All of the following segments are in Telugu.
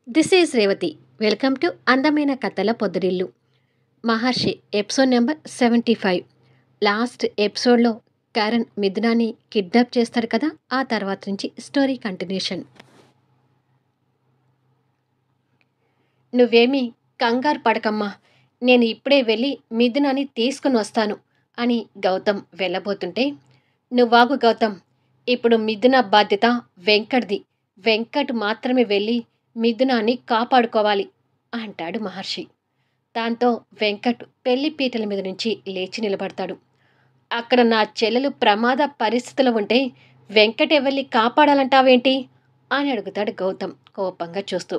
This is Revathi. Welcome to అందమైన కథల పొదరిల్లు. మహర్షి ఎపిసోడ్ నెంబర్ 75. లాస్ట్ ఎపిసోడ్లో కరణ్ మిథునాని కిడ్నాప్ చేస్తాడు కదా, ఆ తర్వాత నుంచి స్టోరీ కంటిన్యూషన్. నువ్వేమీ కంగారు పడకమ్మా, నేను ఇప్పుడే వెళ్ళి మిథునాని తీసుకుని వస్తాను అని గౌతమ్ వెళ్ళబోతుంటే, నువ్వాగు గౌతమ్, ఇప్పుడు మిథున బాధ్యత వెంకట్ది. వెంకట్ మాత్రమే వెళ్ళి మిథునాన్ని కాపాడుకోవాలి అంటాడు మహర్షి. దాంతో వెంకట్ పెళ్లి పీటల మీద నుంచి లేచి నిలబడతాడు. అక్కడ నా చెల్లెలు ప్రమాద పరిస్థితిలో ఉంటే వెంకట్ ఎవరిని కాపాడాలంటావేంటి అని అడుగుతాడు గౌతమ్ కోపంగా చూస్తూ.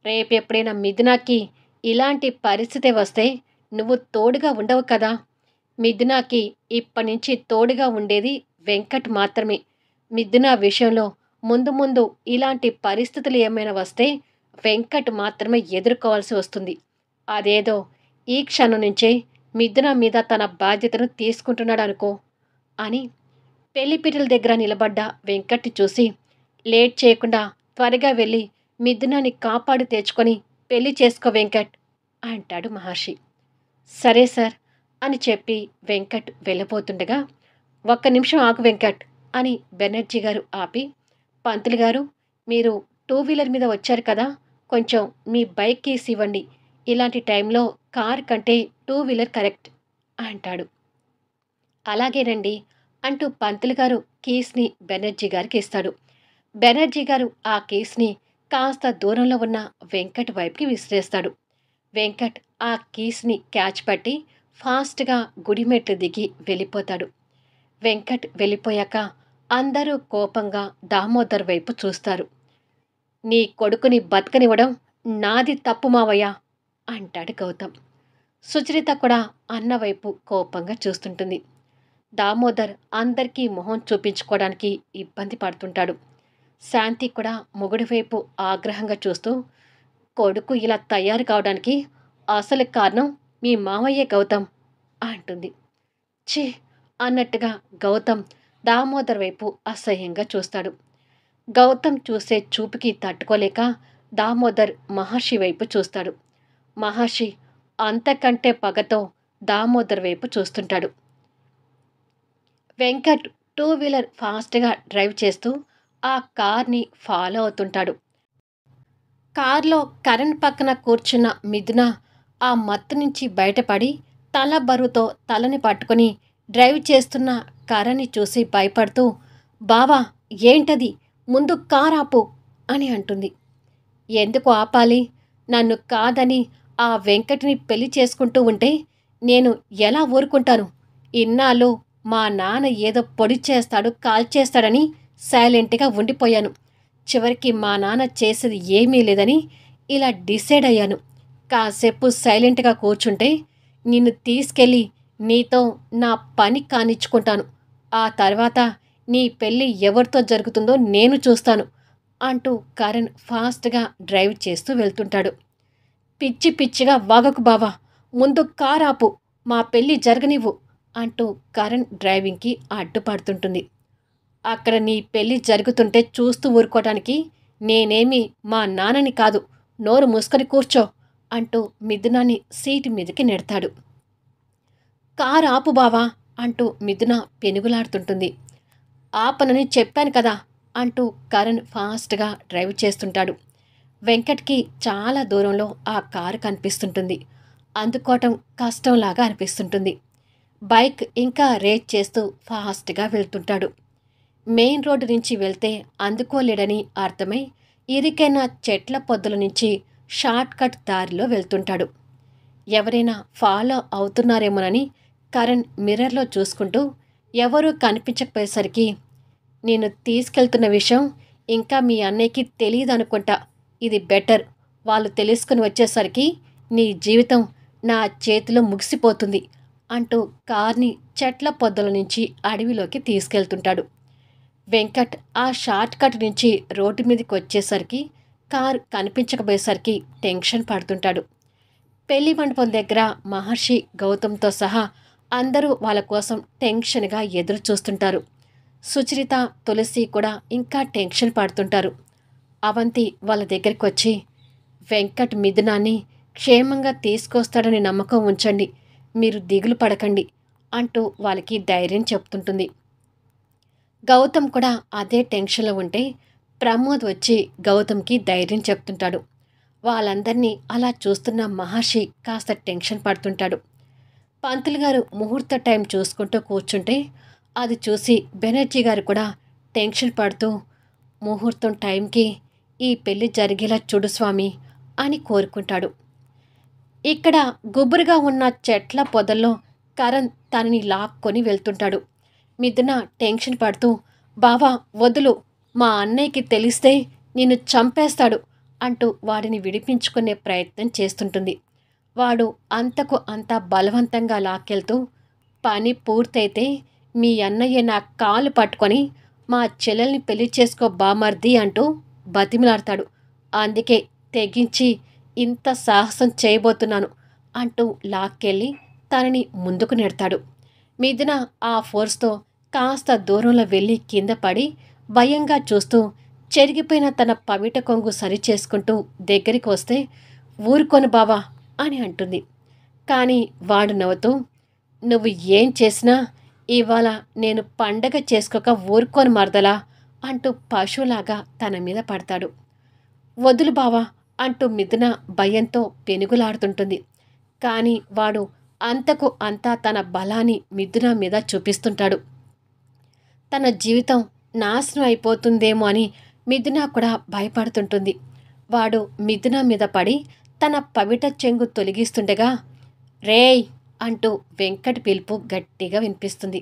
రేపెప్పుడైనా మిథునాకి ఇలాంటి పరిస్థితి వస్తే నువ్వు తోడుగా ఉండవు కదా. మిథునాకి ఇప్పటి నుంచి తోడుగా ఉండేది వెంకట్ మాత్రమే. మిథున విషయంలో ముందు ముందు ఇలాంటి పరిస్థితులు ఏమైనా వస్తే వెంకట్ మాత్రమే ఎదుర్కోవాల్సి వస్తుంది. అదేదో ఈ క్షణం నుంచే మిథున మీద తన బాధ్యతను తీసుకుంటున్నాడు అనుకో అని పెళ్లిపీటల దగ్గర నిలబడ్డ వెంకట్ని చూసి, లేట్ చేయకుండా త్వరగా వెళ్ళి మిథునాన్ని కాపాడు తెచ్చుకొని పెళ్లి చేసుకో వెంకట్ అంటాడు మహర్షి. సరే సార్ అని చెప్పి వెంకట్ వెళ్ళబోతుండగా, ఒక్క నిమిషం ఆగు వెంకట్ అని బెనర్జీ గారు ఆపి, పంతులు గారు, మీరు 2 వీలర్ మీద వచ్చారు కదా, కొంచెం మీ బైక్ కీస్ ఇవ్వండి. ఇలాంటి టైంలో కార్ కంటే 2 వీలర్ కరెక్ట్ అంటాడు. అలాగేనండి అంటూ పంతులు గారు కీస్ని బెనర్జీ గారికి ఇస్తాడు. బెనర్జీ గారు ఆ కీస్ని కాస్త దూరంలో ఉన్న వెంకట్ వైపుకి విసిరేస్తాడు. వెంకట్ ఆ కీస్ని క్యాచ్ పట్టి ఫాస్ట్గా గుడిమెట్లు దిగి వెళ్ళిపోతాడు. వెంకట్ వెళ్ళిపోయాక అందరూ కోపంగా దామోదర్ వైపు చూస్తారు. నీ కొడుకుని బతకనివ్వడం నాది తప్పు మావయ్య అంటాడు గౌతమ్. సుచరిత కూడా అన్న వైపు కోపంగా చూస్తుంటుంది. దామోదర్ అందరికీ మొహం చూపించుకోవడానికి ఇబ్బంది పడుతుంటాడు. శాంతి కూడా మొగుడి వైపు ఆగ్రహంగా చూస్తూ, కొడుకు ఇలా తయారు కావడానికి అసలు కారణం మీ మావయ్యే గౌతమ్ అంటుంది. ఛీ అన్నట్టుగా గౌతమ్ దామోదర్ వైపు అసహ్యంగా చూస్తాడు. గౌతమ్ చూసే చూపుకి తట్టుకోలేక దామోదర్ మహర్షి వైపు చూస్తాడు. మహర్షి అంతకంటే పగతో దామోదర్ వైపు చూస్తుంటాడు. వెంకట్ 2 వీలర్ ఫాస్ట్గా డ్రైవ్ చేస్తూ ఆ కార్ని ఫాలో అవుతుంటాడు. కార్లో కరణ్ పక్కన కూర్చున్న మిథున ఆ మత్తు నుంచి బయటపడి తల బరువుతో తలని పట్టుకొని డ్రైవ్ చేస్తున్న కరణ్ని చూసి భయపడుతూ, బావా ఏంటది, ముందు కార్ ఆపు అని అంటుంది. ఎందుకు ఆపాలి? నన్ను కాదని ఆ వెంకట్ని పెళ్లి చేసుకుంటూ ఉంటే నేను ఎలా ఊరుకుంటాను? ఇన్నాళ్ళు మా నాన్న ఏదో పొడి చేస్తాడు, కాల్చేస్తాడని సైలెంట్గా ఉండిపోయాను. చివరికి మా నాన్న చేసేది ఏమీ లేదని ఇలా డిసైడ్ అయ్యాను. కాసేపు సైలెంట్గా కూర్చుంటే నిన్ను తీసుకెళ్ళి నీతో నా పని కానిచ్చుకుంటాను. ఆ తర్వాత నీ పెళ్ళి ఎవరితో జరుగుతుందో నేను చూస్తాను అంటూ కరణ్ ఫాస్ట్గా డ్రైవ్ చేస్తూ వెళ్తుంటాడు. పిచ్చి పిచ్చిగా వాగకు బావా, ముందు కార్ ఆపు, మా పెళ్ళి జరగనివ్వు అంటూ కరణ్ డ్రైవింగ్కి అడ్డుపడుతుంటుంది. అక్కడ నీ పెళ్ళి జరుగుతుంటే చూస్తూ ఊరుకోవటానికి నేనేమి మా నాన్నని కాదు, నోరు మూసుకొని కూర్చో అంటూ మిథునాన్ని సీటు మీదకి నెడతాడు. కారు ఆపు బావా అంటూ మిథున పెనుగులాడుతుంటుంది. ఆపనని చెప్పాను కదా అంటూ కరణ్ ఫాస్ట్గా డ్రైవ్ చేస్తుంటాడు. వెంకట్కి చాలా దూరంలో ఆ కారు కనిపిస్తుంటుంది. అందుకోవటం కష్టంలాగా అనిపిస్తుంటుంది. బైక్ ఇంకా రేస్ చేస్తూ ఫాస్ట్గా వెళ్తుంటాడు. మెయిన్ రోడ్డు నుంచి వెళ్తే అందుకోలేడని అర్థమై ఇరికైన చెట్ల పొదల నుంచి షార్ట్ కట్ దారిలో వెళ్తుంటాడు. ఎవరైనా ఫాలో అవుతున్నారేమోనని కరణ్ మిర్రర్లో చూసుకుంటూ ఎవరూ కనిపించకపోయేసరికి, నేను తీసుకెళ్తున్న విషయం ఇంకా మీ అన్నయ్యకి తెలియదు అనుకుంటా, ఇది బెటర్, వాళ్ళు తెలుసుకుని వచ్చేసరికి నీ జీవితం నా చేతిలో ముగిసిపోతుంది అంటూ కార్ని చెట్ల పొదల నుంచి అడవిలోకి తీసుకెళ్తుంటాడు. వెంకట్ ఆ షార్ట్ కట్ నుంచి రోడ్డు మీదకి వచ్చేసరికి కారు కనిపించకపోయేసరికి టెన్షన్ పడుతుంటాడు. పెళ్లి మండపం దగ్గర మహర్షి గౌతమ్తో సహా అందరూ వాళ్ళ కోసం టెన్షన్గా ఎదురు చూస్తుంటారు. సుచరిత, తులసి కూడా ఇంకా టెన్షన్ పడుతుంటారు. అవంతి వాళ్ళ దగ్గరికొచ్చి, వెంకట్ మిథునాన్ని క్షేమంగా తీసుకొస్తాడని నమ్మకం ఉంచండి, మీరు దిగులు పడకండి అంటూ వాళ్ళకి ధైర్యం చెప్తుంటుంది. గౌతమ్ కూడా అదే టెన్షన్లో ఉంటే ప్రమోద్ వచ్చి గౌతమ్కి ధైర్యం చెప్తుంటాడు. వాళ్ళందరినీ అలా చూస్తున్న మహర్షి కాస్త టెన్షన్ పడుతుంటాడు. పంతులు గారు ముహూర్త టైం చూసుకుంటూ కూర్చుంటే అది చూసి బెనర్జీ గారు కూడా టెన్షన్ పడుతూ, ముహూర్తం టైంకి ఈ పెళ్లి జరిగేలా చూడు స్వామి అని కోరుకుంటాడు. ఇక్కడ గుబురుగా ఉన్న చెట్ల పొదల్లో కరణ్ తనని లాక్కొని వెళ్తుంటాడు. మిథున టెన్షన్ పడుతూ, బావా వదులు, మా అన్నయ్యకి తెలిస్తే నిన్ను చంపేస్తాడు అంటూ వాడిని విడిపించుకునే ప్రయత్నం చేస్తుంటుంది. వాడు అంతకు అంత బలవంతంగా లాక్కెళ్తూ, పని పూర్తయితే మీ అన్నయ్య నా కాలు పట్టుకొని మా చెల్లెల్ని పెళ్లి చేసుకో బామర్ది అంటూ బతిమిలాడతాడు. అందుకే తెగించి ఇంత సాహసం చేయబోతున్నాను అంటూ లాక్కెళ్ళి తనని ముందుకు నెడతాడు. మిథున ఆ ఫోర్స్తో కాస్త దూరంలో వెళ్ళి కింద పడి భయంగా చూస్తూ చెరిగిపోయిన తన పవిట కొంగు సరిచేసుకుంటూ దగ్గరికి వస్తే, ఊరుకోను బావా అని అంటుంది. కానీ వాడు నవ్వుతూ, నువ్వు ఏం చేసినా ఇవాళ నేను పండగ చేసుకోక ఊరుకోను మరదలా అంటూ పశువులాగా తన మీద పడతాడు. వదులు బావా అంటూ మిథున భయంతో పెనుగులాడుతుంటుంది. కానీ వాడు అంతకు అంతా తన బలాన్ని మిథున మీద చూపిస్తుంటాడు. తన జీవితం నాశనం అయిపోతుందేమో అని మిథున కూడా భయపడుతుంటుంది. వాడు మిథున మీద పడి తన పవిట చెంగు తొలగిస్తుండగా, రేయ్ అంటూ వెంకట్ పిలుపు గట్టిగా వినిపిస్తుంది.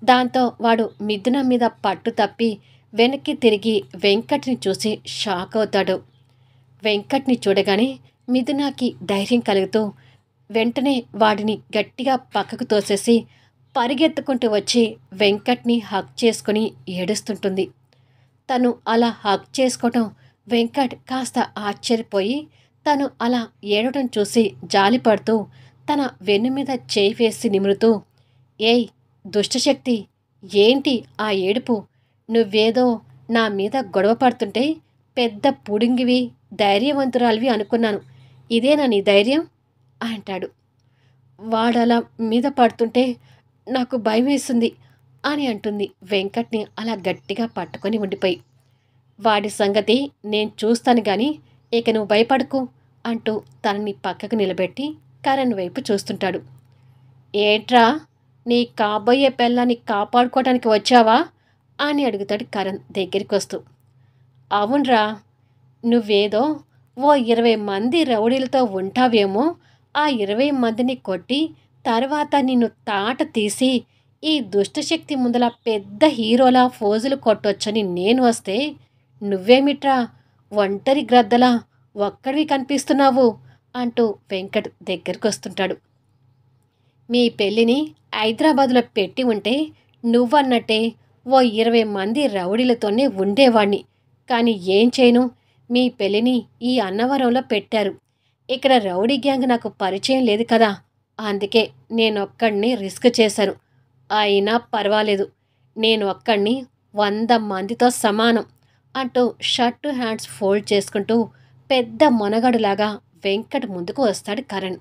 దాంతో వాడు మిథున మీద పట్టు తప్పి వెనక్కి తిరిగి వెంకట్ని చూసి షాక్ అవుతాడు. వెంకట్ని చూడగానే మిథునకి ధైర్యం కలుగుతూ వెంటనే వాడిని గట్టిగా పక్కకు తోసేసి పరిగెత్తుకుంటూ వచ్చి వెంకట్ని హగ్ చేసుకుని ఏడుస్తుంటుంది. తను అలా హగ్ చేసుకోవటం వెంకట్ కాస్త ఆశ్చర్యపోయి తను అలా ఏడవటం చూసి జాలిపడుతూ తన వెన్ను మీద చేయి వేసి నిమురుతూ, ఏయ్ దుష్టశక్తి, ఏంటి ఆ ఏడుపు? నువ్వేదో నా మీద గొడవ పడుతుంటే పెద్ద పుడింగివి, ధైర్యవంతురాలివి అనుకున్నాను. ఇదేనా నీ ధైర్యం అంటాడు. వాడలా మీద పడుతుంటే నాకు భయం వేస్తుంది అని అంటుంది వెంకట్ని అలా గట్టిగా పట్టుకొని ఉండిపోయి. వాడి సంగతి నేను చూస్తాను గాని ఇక నువ్వు భయపడకు అంటూ తనని పక్కకు నిలబెట్టి కరణ్ వైపు చూస్తుంటాడు. ఏట్రా, నీ కాబోయే పెళ్ళాన్ని కాపాడుకోవటానికి వచ్చావా అని అడుగుతాడు కరణ్ దగ్గరికి వస్తూ. అవునరా, నువ్వేదో ఓ 20 మంది రౌడీలతో ఉంటావేమో, ఆ 20 మందిని కొట్టి తర్వాత నిన్ను తాట తీసి ఈ దుష్టశక్తి ముందల పెద్ద హీరోలా ఫోజులు కొట్టొచ్చని నేను వస్తే నువ్వేమిట్రా ఒంటరి గ్రద్దలా ఒక్కడివి కనిపిస్తున్నావు అంటూ వెంకట్ దగ్గరికి వస్తుంటాడు. మీ పెళ్ళిని హైదరాబాదులో పెట్టి ఉంటే నువ్వన్నట్టే ఓ 20 మంది రౌడీలతోనే ఉండేవాణ్ణి. కానీ ఏం చేయను, మీ పెళ్ళిని ఈ అన్నవరంలో పెట్టారు. ఇక్కడ రౌడీ గ్యాంగ్ నాకు పరిచయం లేదు కదా, అందుకే నేనొక్కడిని రిస్క్ చేశాను. అయినా పర్వాలేదు, నేను ఒక్కడిని 100 మందితో సమానం అంటూ షర్టు హ్యాండ్స్ ఫోల్డ్ చేసుకుంటూ పెద్ద మొనగాడులాగా వెంకట్ ముందుకు వస్తాడు కరణ్.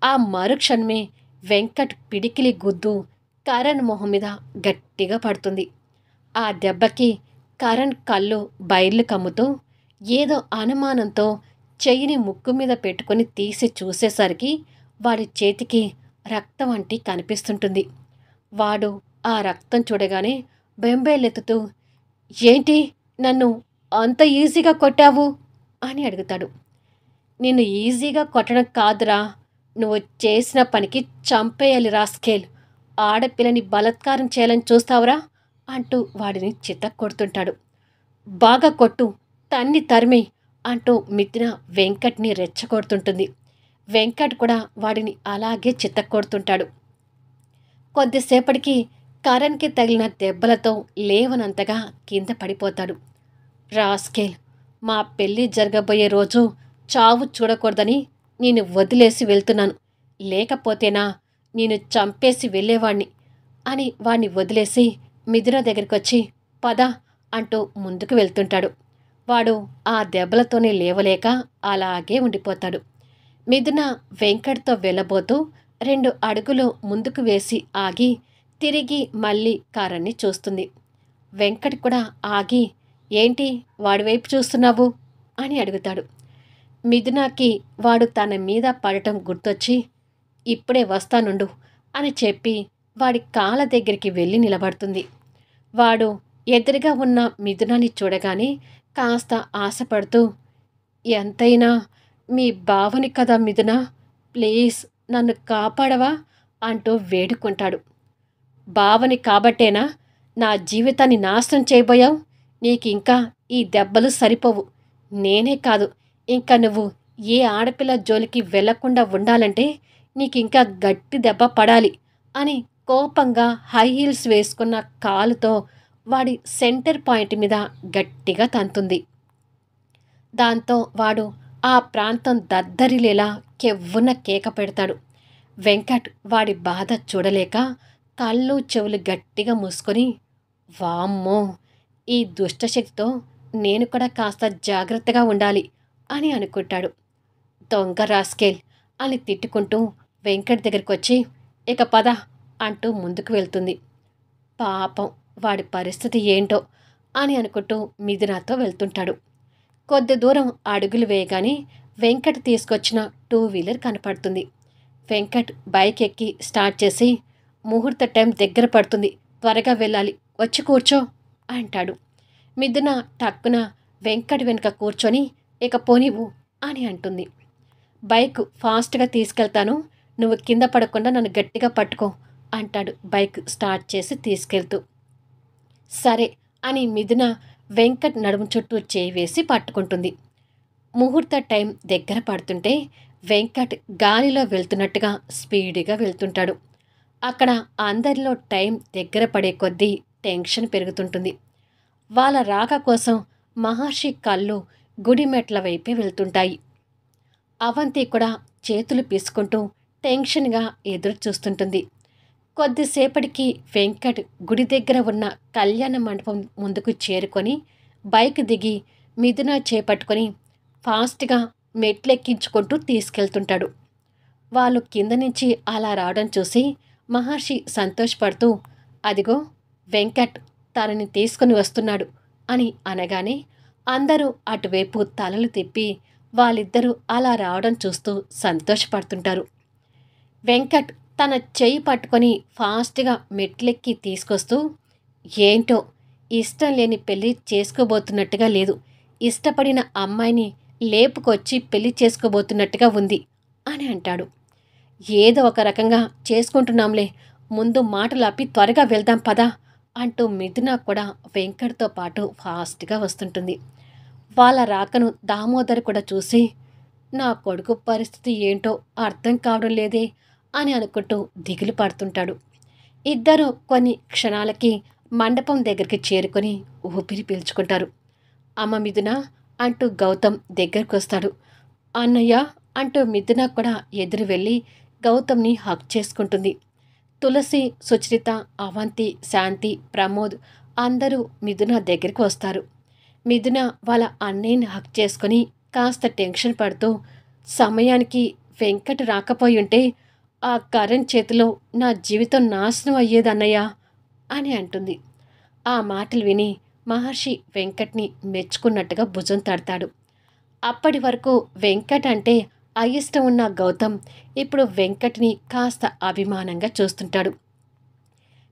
ఆ మరుక్షణమే వెంకట్ పిడికిలి గుద్దు కరణ్ మొహం మీద గట్టిగా పడుతుంది. ఆ దెబ్బకి కరణ్ కళ్ళు బైర్లు కమ్ముతూ ఏదో అనుమానంతో చెయ్యిని ముక్కు మీద పెట్టుకుని తీసి చూసేసరికి వాడి చేతికి రక్తం అంటి కనిపిస్తుంటుంది. వాడు ఆ రక్తం చూడగానే బెంబేలెత్తుతూ, ఏంటి నన్ను అంత ఈజీగా కొట్టావు అని అడుగుతాడు. నిన్ను ఈజీగా కొట్టడం కాదురా, నువ్వు చేసిన పనికి చంపేయాలి రాస్కేల్. ఆడపిల్లని బలాత్కారం చేయాలని చూస్తావురా అంటూ వాడిని చితక్కొడుతుంటాడు. బాగా కొట్టు, తన్ని తరిమి అంటూ మిథున వెంకట్ని రెచ్చగొడుతుంటుంది. వెంకట్ కూడా వాడిని అలాగే చితక్కొడుతుంటాడు. కొద్దిసేపటికి కరణ్కి తగిలిన దెబ్బలతో లేవనంతగా కింద పడిపోతాడు. రాస్కేల్, మా పెళ్ళి జరగబోయే రోజు చావు చూడకూడదని నేను వదిలేసి వెళ్తున్నాను, లేకపోతేనా నేను చంపేసి వెళ్ళేవాణ్ణి అని వాణ్ణి వదిలేసి మిథున దగ్గరికి వచ్చి పద అంటూ ముందుకు వెళ్తుంటాడు. వాడు ఆ దెబ్బలతోనే లేవలేక అలాగే ఉండిపోతాడు. మిథున వెంకట్‌తో వెళ్ళబోతూ 2 అడుగులు ముందుకు వేసి ఆగి, తిరిగి మళ్ళీ కారన్ని చూస్తుంది. వెంకట్ కూడా ఆగి, "ఏంటి వాడి వైపు చూస్తున్నావు?" అని అడుగుతాడు. మిథునకి వాడు తన మీద పడటం గుర్తొచ్చి, "ఇప్పుడే వస్తానుండు" అని చెప్పి వాడి కాళ్ళ దగ్గరికి వెళ్ళి నిలబడుతుంది. వాడు ఎదురుగా ఉన్న మిథునని చూడగానే కాస్త ఆశపడుతూ, "ఎంతైనా మీ బావని కదా మిథున, ప్లీజ్ నన్ను కాపాడవా?" అంటూ వేడుకుంటాడు. "బావని కాబట్టేనా నా జీవితాన్ని నాశనం చేయబోయావు? నీకింకా ఈ దెబ్బలు సరిపోవు. నేనే కాదు, ఇంక నువ్వు ఏ ఆడపిల్ల జోలికి వెళ్ళకుండా ఉండాలంటే నీకింకా గట్టి దెబ్బ పడాలి" అని కోపంగా హై హీల్స్ వేసుకున్న కాలుతో వాడి సెంటర్ పాయింట్ మీద గట్టిగా తంతుంది. దాంతో వాడు ఆ ప్రాంతం దద్దరిల్లేలా కెవ్వున కేక పెడతాడు. వెంకట్ వాడి బాధ చూడలేక కళ్ళు చెవులు గట్టిగా మూసుకొని, "వామ్మో! ఈ దుష్టశక్తితో నేను కూడా కాస్త జాగ్రత్తగా ఉండాలి" అని అనుకుంటాడు. "దొంగ రాస్కెల్" అని తిట్టుకుంటూ వెంకట్ దగ్గరికొచ్చి, "ఇక పద" అంటూ ముందుకు వెళ్తుంది. పాపం వాడి పరిస్థితి ఏంటో అని అనుకుంటూ మిథునతో వెళ్తుంటాడు. కొద్ది దూరం అడుగులు వేయగానే వెంకట్ తీసుకొచ్చిన 2 వీలర్ కనపడుతుంది. వెంకట్ బైక్ ఎక్కి స్టార్ట్ చేసి, "ముహూర్త టైం దగ్గర పడుతుంది, త్వరగా వెళ్ళాలి, వచ్చి కూర్చో" అంటాడు. మిథున టక్కున వెంకట్ వెనుక కూర్చొని, "ఇక పోనివ్వు" అని అంటుంది. "బైక్ ఫాస్ట్గా తీసుకెళ్తాను, నువ్వు కింద పడకుండా నన్ను గట్టిగా పట్టుకో" అంటాడు బైక్ స్టార్ట్ చేసి తీసుకెళ్తూ. "సరే" అని మిథున వెంకట్ నడుము చుట్టూ చేయి వేసి పట్టుకుంటుంది. ముహూర్త టైం దగ్గర పడుతుంటే వెంకట్ గాలిలో వెళ్తున్నట్టుగా స్పీడ్గా వెళ్తుంటాడు. అక్కడ అందరిలో టైం దగ్గర పడే కొద్దీ టెన్షన్ పెరుగుతుంటుంది. వాళ్ళ రాక కోసం మహర్షి కళ్ళు గుడి మెట్ల వైపే వెళ్తుంటాయి. అవంతి కూడా చేతులు పీసుకుంటూ టెన్షన్గా ఎదురు చూస్తుంటుంది. కొద్దిసేపటికి వెంకట్ గుడి దగ్గర ఉన్న కళ్యాణ మండపం ముందుకు చేరుకొని బైక్ దిగి మిథున చేపట్టుకొని ఫాస్ట్గా మెట్లెక్కించుకుంటూ తీసుకెళ్తుంటాడు. వాళ్ళు కింద నుంచి అలా రావడం చూసి మహర్షి సంతోషపడుతూ, "అదిగో వెంకట్ తనని తీసుకుని వస్తున్నాడు" అని అనగానే అందరూ అటువైపు తలలు తిప్పి వాళ్ళిద్దరూ అలా రావడం చూస్తూ సంతోషపడుతుంటారు. వెంకట్ తన చెయ్యి పట్టుకొని ఫాస్ట్గా మెట్లెక్కి తీసుకొస్తూ, "ఏంటో ఇష్టం లేని పెళ్లి చేసుకోబోతున్నట్టుగా లేదు, ఇష్టపడిన అమ్మాయిని లేపుకొచ్చి పెళ్లి చేసుకోబోతున్నట్టుగా ఉంది" అని అంటాడు. "ఏదో ఒక రకంగా చేసుకుంటున్నాంలే, ముందు మాటలాపి త్వరగా వెళ్దాం పదా" అంటూ మిథున కూడా వెంకట్తో పాటు ఫాస్ట్గా వస్తుంటుంది. వాళ్ళ రాకను దామోదర్ కూడా చూసి, "నా కొడుకు పరిస్థితి ఏంటో అర్థం కావడం లేదే" అని అనుకుంటూ దిగులు పడుతుంటాడు. ఇద్దరు కొన్ని క్షణాలకి మండపం దగ్గరికి చేరుకొని ఊపిరి పీల్చుకుంటారు. "అమ్మ మిథున" అంటూ గౌతమ్ దగ్గరకొస్తాడు. "అన్నయ్య" అంటూ మిథున కూడా ఎదురు వెళ్ళి గౌతమ్ని హగ్ చేసుకుంటుంది. తులసి, సుచరిత, అవంతి, శాంతి, ప్రమోద్ అందరూ మిథున దగ్గరికి వస్తారు. మిథున వాళ్ళ అన్నయ్యని హక్ చేసుకొని కాస్త టెన్షన్ పడుతూ, "సమయానికి వెంకట్ రాకపోయుంటే ఆ కరణ్ చేతిలో నా జీవితం నాశనం అయ్యేదన్నయ్య" అని అంటుంది. ఆ మాటలు విని మహర్షి వెంకట్ని మెచ్చుకున్నట్టుగా భుజం తడతాడు. అప్పటి వరకు వెంకట్ అంటే అయిష్టం ఉన్న గౌతమ్ ఇప్పుడు వెంకట్ని కాస్త అభిమానంగా చూస్తుంటాడు.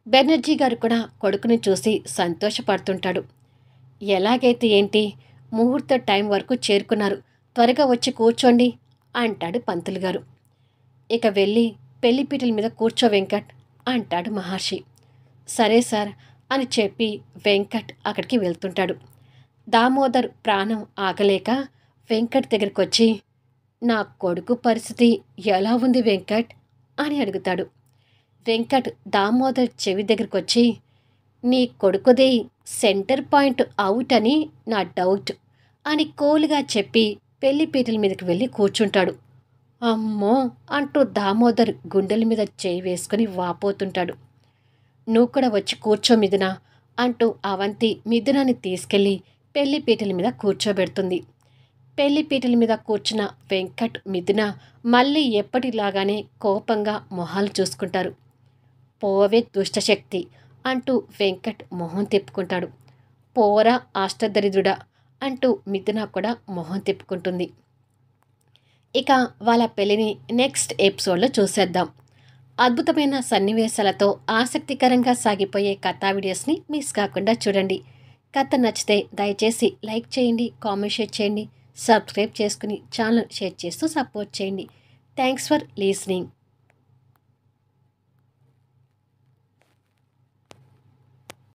బెనర్జీ గారు కూడా కొడుకుని చూసి సంతోషపడుతుంటాడు. "ఎలాగైతే ఏంటి, ముహూర్త టైం వరకు చేరుకున్నారు, త్వరగా వచ్చి కూర్చోండి" అంటాడు పంతులు గారు. "ఇక వెళ్ళి పెళ్లిపీటల మీద కూర్చో వెంకట్" అంటాడు మహర్షి. "సరే సార్" అని చెప్పి వెంకట్ అక్కడికి వెళ్తుంటాడు. దామోదర్ ప్రాణం ఆగలేక వెంకట్ దగ్గరకొచ్చి, "నా కొడుకు పరిస్థితి ఎలా ఉంది వెంకట్" అని అడుగుతాడు. వెంకట్ దామోదర్ చెవి దగ్గరకొచ్చి, "నీ కొడుకుది సెంటర్ పాయింట్ అవుట్ అని నా డౌట్" అని కూల్గా చెప్పి పెళ్లిపీటల మీదకి వెళ్ళి కూర్చుంటాడు. "అమ్మో" అంటూ దామోదర్ గుండెల మీద చేయి వేసుకుని వాపోతుంటాడు. "నువ్వు కూడా వచ్చి కూర్చో మిథున" అంటూ అవంతి మిథునాన్ని తీసుకెళ్లి పెళ్లి పీటల మీద కూర్చోబెడుతుంది. పెళ్లి పీటల మీద కూర్చున్న వెంకట్ మిథున మళ్ళీ ఎప్పటిలాగానే కోపంగా మొహాలు చూసుకుంటారు. పోవే దుష్టశక్తి అంటూ వెంకట్ మొహం తిప్పుకుంటాడు. పోరా అష్టదరిద్రుడా అంటూ మిథున కూడా మొహం తిప్పుకుంటుంది. ఇక వాళ్ళ పెళ్లిని నెక్స్ట్ ఎపిసోడ్లో చూసేద్దాం. అద్భుతమైన సన్నివేశాలతో ఆసక్తికరంగా సాగిపోయే కథా వీడియోస్ని మిస్ కాకుండా చూడండి. కథ నచ్చితే దయచేసి లైక్ చేయండి, కామెంట్ షేర్ చేయండి, సబ్స్క్రైబ్ చేసుకుని ఛానల్ షేర్ చేస్తూ సపోర్ట్ చేయండి. Thanks for listening.